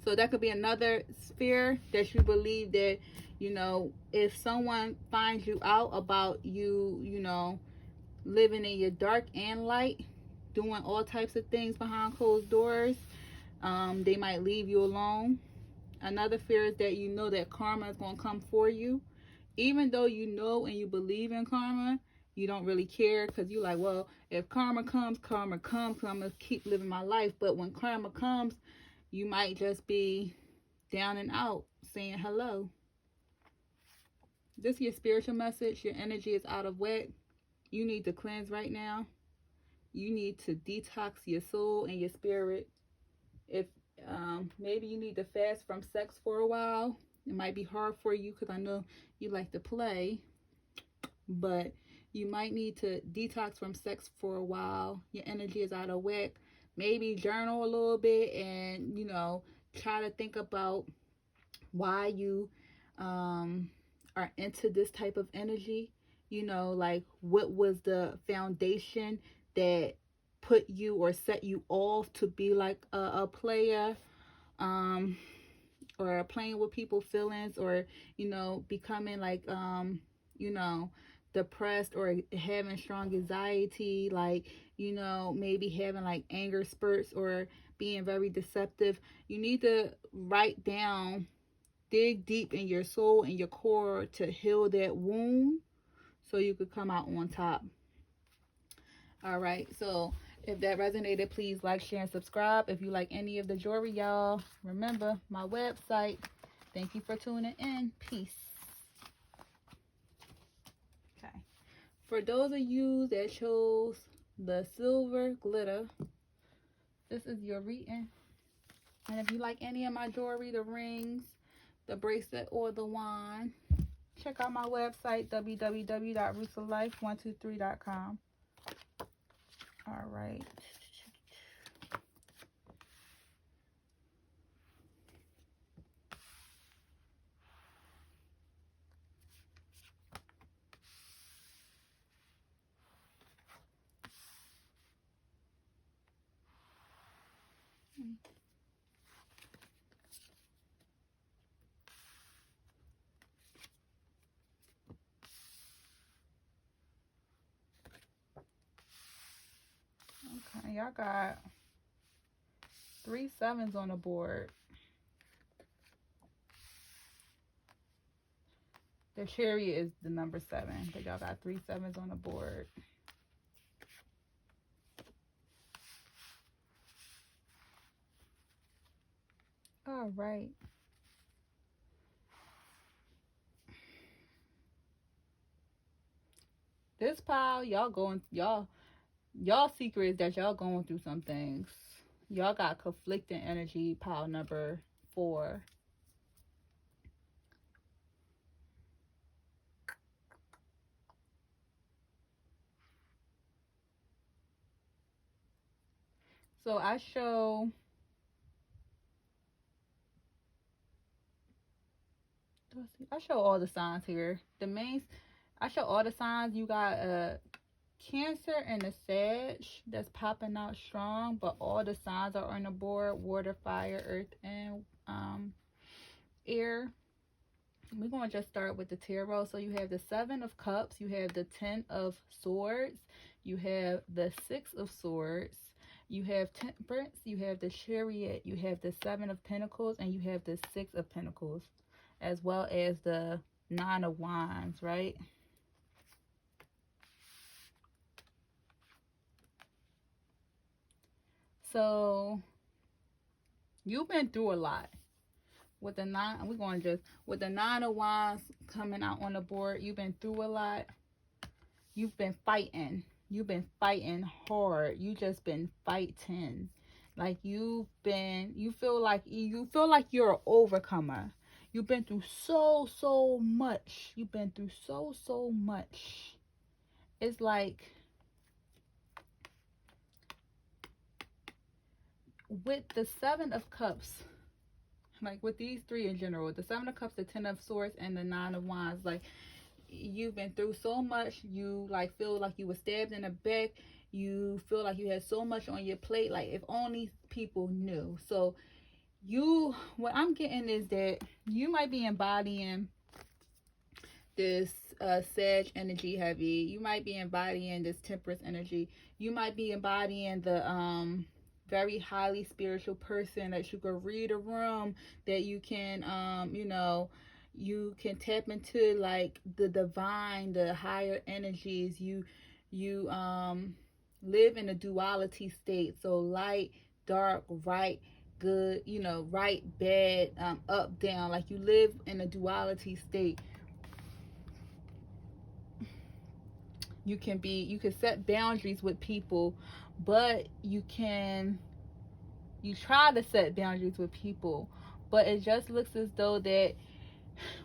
So that could be another sphere that you believe that, you know, if someone finds you out about you, you know, living in your dark and light, doing all types of things behind closed doors, they might leave you alone. Another fear is that you know that karma is going to come for you. Even though you know and you believe in karma, you don't really care because you're like, well, if karma comes, karma comes, so I'm going to keep living my life. But when karma comes, you might just be down and out saying hello. This is your spiritual message. Your energy is out of whack. You need to cleanse right now. You need to detox your soul and your spirit. If maybe you need to fast from sex for a while. It might be hard for you because I know you like to play, but you might need to detox from sex for a while. Your energy is out of whack. Maybe journal a little bit and, you know, try to think about why you are into this type of energy. You know, like, what was the foundation that put you or set you off to be like a player, or playing with people's feelings, or, you know, becoming like, you know, depressed or having strong anxiety, like, you know, maybe having like anger spurts or being very deceptive, you need to write down, dig deep in your soul and your core to heal that wound so you could come out on top. All right, so if that resonated, please like, share, and subscribe. If you like any of the jewelry, y'all, remember my website. Thank you for tuning in. Peace. Okay. For those of you that chose the silver glitter, this is your reading. And if you like any of my jewelry, the rings, the bracelet, or the wand, check out my website, www.rootsoflife123.com. All right. Okay, y'all got 3 sevens on the board. The chariot is the number 7, but y'all got 3 sevens on the board. All right. This pile, y'all secret is that y'all going through some things. Y'all got conflicting energy, pile number 4. So I show all the signs here. I show all the signs. You got a Cancer and a Sag that's popping out strong, but all the signs are on the board: water, fire, earth, and air. We're going to just start with the tarot. So you have the 7 of Cups, you have the 10 of Swords, you have the 6 of Swords, you have Temperance, you have the Chariot, you have the 7 of Pentacles, and you have the 6 of Pentacles, as well as the 9 of Wands, right? So you've been through a lot. With the 9, with the 9 of Wands coming out on the board, you've been through a lot. You've been fighting. You've been fighting hard. You just been fighting. Like you feel like you're an overcomer. You've been through so much. You've been through so much. It's like with the 7 of Cups, like with these 3 in general, the 7 of Cups, the 10 of Swords, and the 9 of Wands, like you've been through so much. You like feel like you were stabbed in the back. You feel like you had so much on your plate, like if only people knew. So what I'm getting is that you might be embodying this Sag energy heavy. You might be embodying this Temperance energy. You might be embodying the very highly spiritual person that you could read a room, that you can you can tap into like the divine, the higher energies. You live in a duality state, so light, dark, right, good, right, bad, up, down. Like you live in a duality state. You can set boundaries with people, but you try to set boundaries with people, but it just looks as though that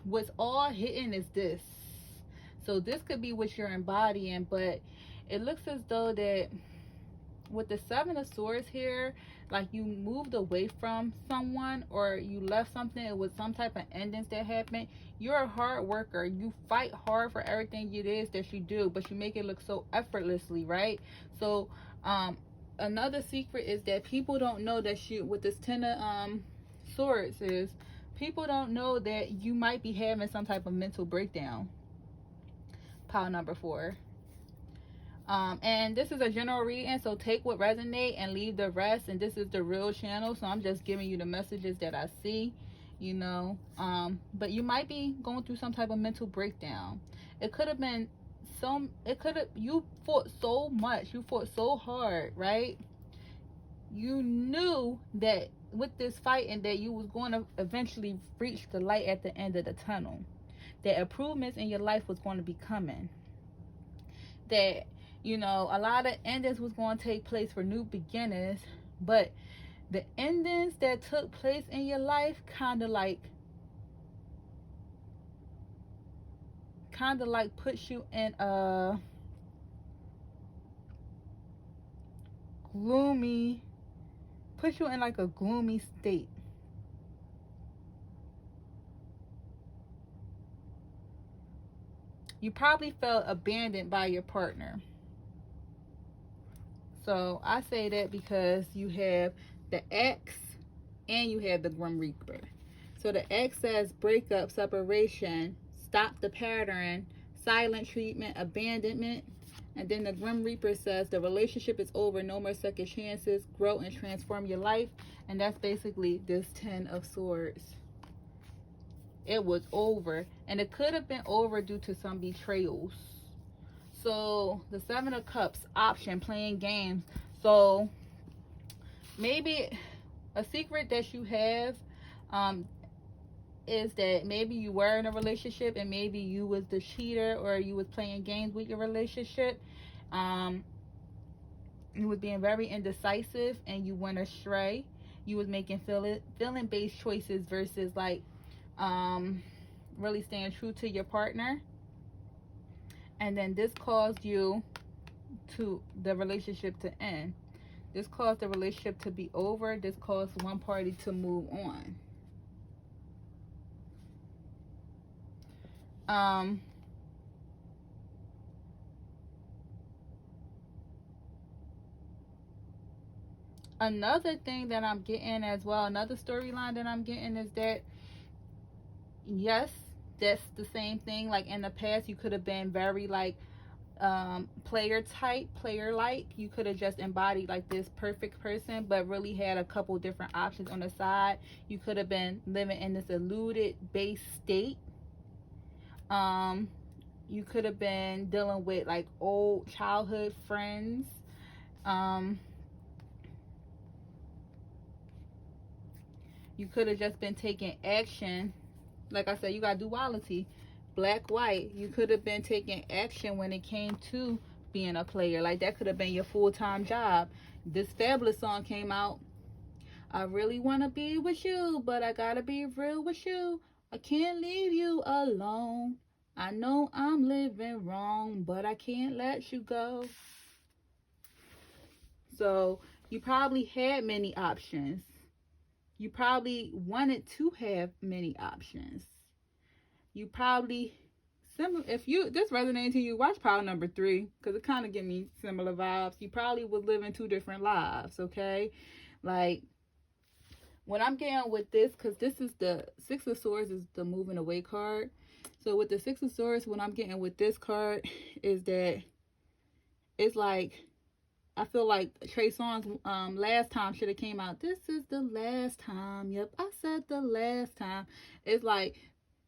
what's all hidden is this. So this could be what you're embodying, but it looks as though that with the 7 of Swords here, like you moved away from someone, or you left something with some type of endings that happened. You're a hard worker. You fight hard for everything it is that you do, but you make it look so effortlessly, right? So another secret is that people don't know that with this 10 of Swords, is people don't know that you might be having some type of mental breakdown. pile number 4. And this is a general reading, so take what resonate and leave the rest. And this is the real channel, so I'm just giving you the messages that I see, you know. But you might be going through some type of mental breakdown. It could have been you fought so much, you fought so hard, right? You knew that with this fight and that you was going to eventually reach the light at the end of the tunnel, that improvements in your life was going to be coming, that, you know, a lot of endings was going to take place for new beginnings. But the endings that took place in your life kind of like puts you in a gloomy state. You probably felt abandoned by your partner. So I say that because you have the X and you have the Grim Reaper. So the X says breakup, separation, stop the pattern, silent treatment, abandonment. And then the Grim Reaper says the relationship is over, no more second chances, grow and transform your life. And that's basically this 10 of Swords. It was over, and it could have been over due to some betrayals. So the 7 of Cups, option, playing games. So maybe a secret that you have is that maybe you were in a relationship and maybe you was the cheater, or you was playing games with your relationship. You was being very indecisive and you went astray. You was making feeling based choices versus like really staying true to your partner. And then this caused you to the relationship to end. This caused the relationship to be over. This caused one party to move on. Another thing that I'm getting as well, another storyline that I'm getting is that, yes, that's the same thing. Like in the past, you could have been very like player type, player like. You could have just embodied like this perfect person, but really had a couple different options on the side. You could have been living in this eluded base state. You could have been dealing with like old childhood friends. You could have just been taking action. Like I said, you got duality, black, white. You could have been taking action when it came to being a player. Like that could have been your full-time job. This Fabulous song came out. I really want to be with you, but I gotta be real with you. I can't leave you alone. I know I'm living wrong, but I can't let you go. So you probably had many options. You probably wanted to have many options. You probably, if this resonates to you, watch pile number 3, because it kind of give me similar vibes. You probably was living 2 different lives, okay? Like, what I'm getting with this, because this is the 6 of Swords is the moving away card. So with the 6 of Swords, what I'm getting with this card is that it's like, I feel like Trey Songz last time should have came out. This is the last time. Yep, I said the last time. It's like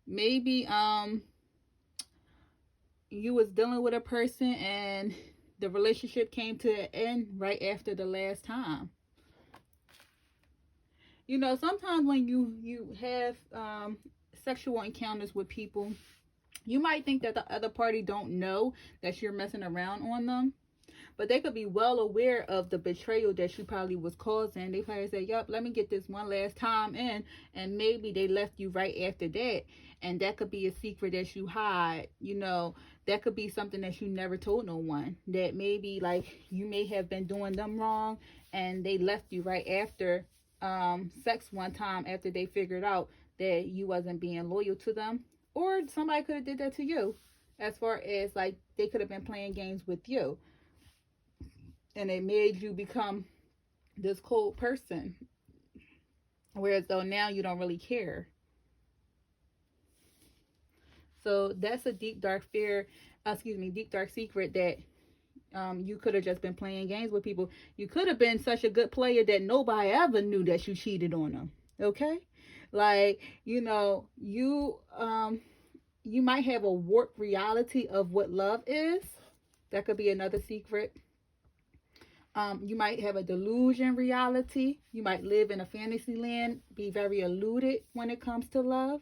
maybe you was dealing with a person and the relationship came to an end right after the last time. You know, sometimes when you have sexual encounters with people, you might think that the other party don't know that you're messing around on them. But they could be well aware of the betrayal that you probably was causing. They probably say, yup, let me get this one last time in. And maybe they left you right after that. And that could be a secret that you hide. You know, that could be something that you never told no one. That maybe like you may have been doing them wrong and they left you right after sex one time after they figured out that you wasn't being loyal to them. Or somebody could have did that to you. As far as like they could have been playing games with you. And it made you become this cold person. Whereas though now you don't really care. So that's a deep dark fear, deep dark secret that you could have just been playing games with people. You could have been such a good player that nobody ever knew that you cheated on them. Okay? Like, you might have a warped reality of what love is. That could be another secret. You might have a delusion reality. You might live in a fantasy land, be very eluded when it comes to love.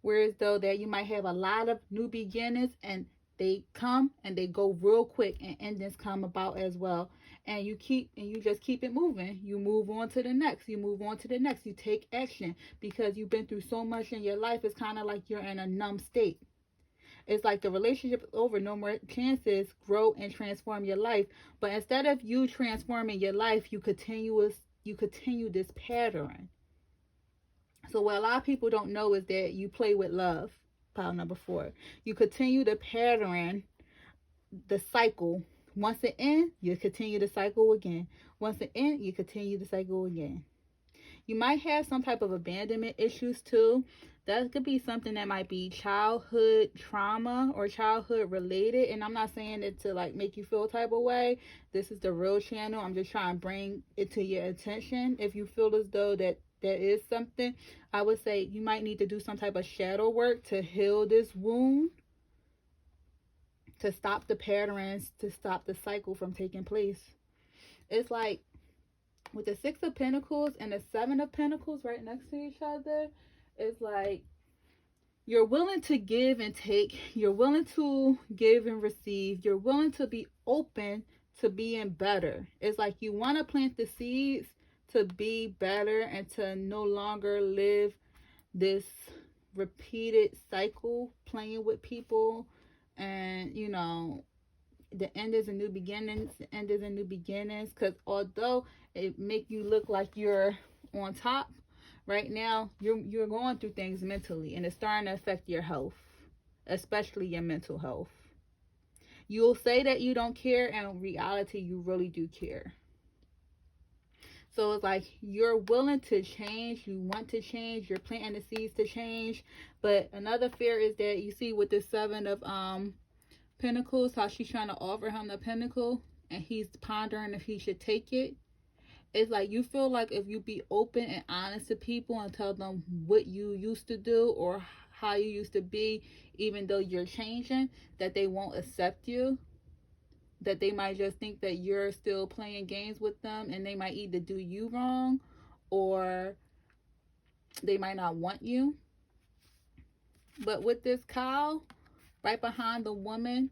Whereas though that you might have a lot of new beginnings, and they come and they go real quick, and endings come about as well. And you just keep it moving. You move on to the next. You move on to the next. You take action because you've been through so much in your life. It's kind of like you're in a numb state. It's like the relationship is over, no more chances, grow and transform your life. But instead of you transforming your life, you continue this pattern. So what a lot of people don't know is that you play with love. Pile number 4. You continue the pattern, the cycle. Once it ends, you continue the cycle again. Once it ends, you continue the cycle again. You might have some type of abandonment issues too. That could be something that might be childhood trauma or childhood related. And I'm not saying it to like make you feel a type of way. This is the real channel. I'm just trying to bring it to your attention. If you feel as though that there is something, I would say you might need to do some type of shadow work to heal this wound, to stop the patterns, to stop the cycle from taking place. It's like with the 6 of Pentacles and the 7 of Pentacles right next to each other, it's like you're willing to give and take. You're willing to give and receive. You're willing to be open to being better. It's like you want to plant the seeds to be better and to no longer live this repeated cycle playing with people. And the end is a new beginnings. The end is a new beginnings. Because although it make you look like you're on top right now, you're going through things mentally, and it's starting to affect your health, especially your mental health. You'll say that you don't care, and in reality, you really do care. So it's like you're willing to change. You want to change. You're planting the seeds to change. But another fear is that you see with the 7 of Pentacles, how she's trying to offer him the pentacle, and he's pondering if he should take it. It's like you feel like if you be open and honest to people and tell them what you used to do or how you used to be, even though you're changing, that they won't accept you. That they might just think that you're still playing games with them, and they might either do you wrong or they might not want you. But with this cow right behind the woman,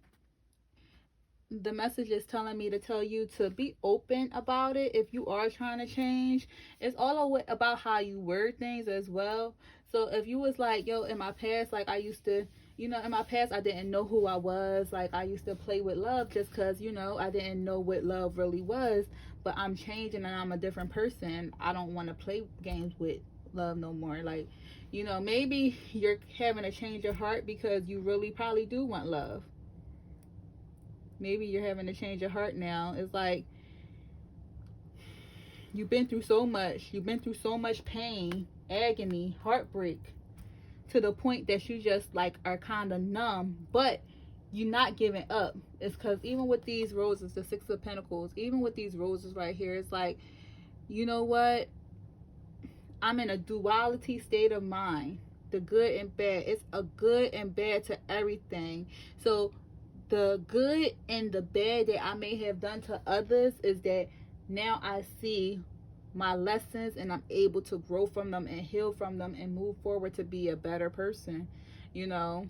the message is telling me to tell you to be open about it if you are trying to change. It's all about how you word things as well. So if you was like, yo, in my past, like I used to, in my past, I didn't know who I was. Like I used to play with love just because, I didn't know what love really was. But I'm changing and I'm a different person. I don't want to play games with love no more. Like, maybe you're having to change your heart because you really probably do want love. Maybe you're having to change your heart now. It's like you've been through so much. You've been through so much pain, agony, heartbreak, to the point that you just like are kind of numb, but you're not giving up. It's because even with these roses, the 6 of Pentacles, even with these roses right here, it's like, you know what? I'm in a duality state of mind. The good and bad. It's a good and bad to everything. So the good and the bad that I may have done to others is that now I see my lessons and I'm able to grow from them and heal from them and move forward to be a better person, because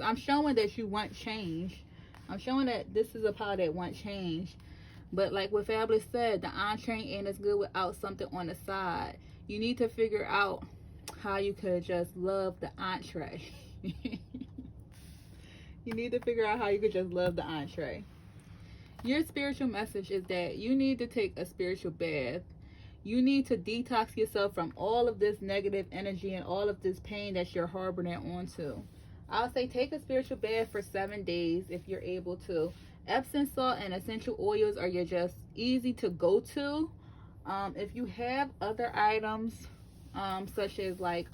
I'm showing that you want change. I'm showing that this is a power that want change. But like what Fabulous said, the entree ain't as good without something on the side. You need to figure out how you could just love the entree. You need to figure out how you could just love the entree. Your spiritual message is that you need to take a spiritual bath. You need to detox yourself from all of this negative energy and all of this pain that you're harboring onto. I'll say take a spiritual bath for 7 days if you're able to. Epsom salt and essential oils are just easy to go to. If you have other items, such as like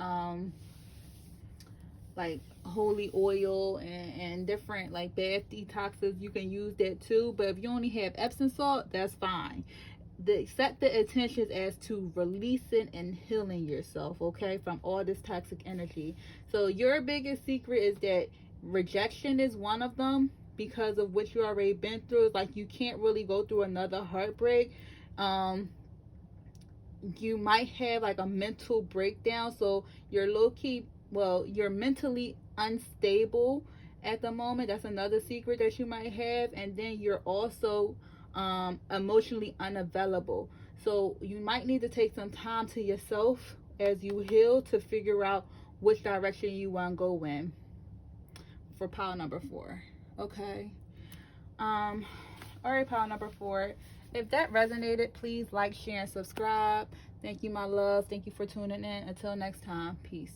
like holy oil and different like bath detoxes, you can use that too. But if you only have Epsom salt, that's fine. Set the intentions as to releasing and healing yourself, okay, from all this toxic energy. So your biggest secret is that rejection is one of them, because of what you already been through. It's like you can't really go through another heartbreak. You might have like a mental breakdown, so you're low-key, well, you're mentally unstable at the moment. That's another secret that you might have. And then you're also emotionally unavailable, so you might need to take some time to yourself as you heal to figure out which direction you want to go in for pile number 4. Okay. All right, pile number 4. If that resonated, please like, share, and subscribe. Thank you, my love. Thank you for tuning in. Until next time, peace.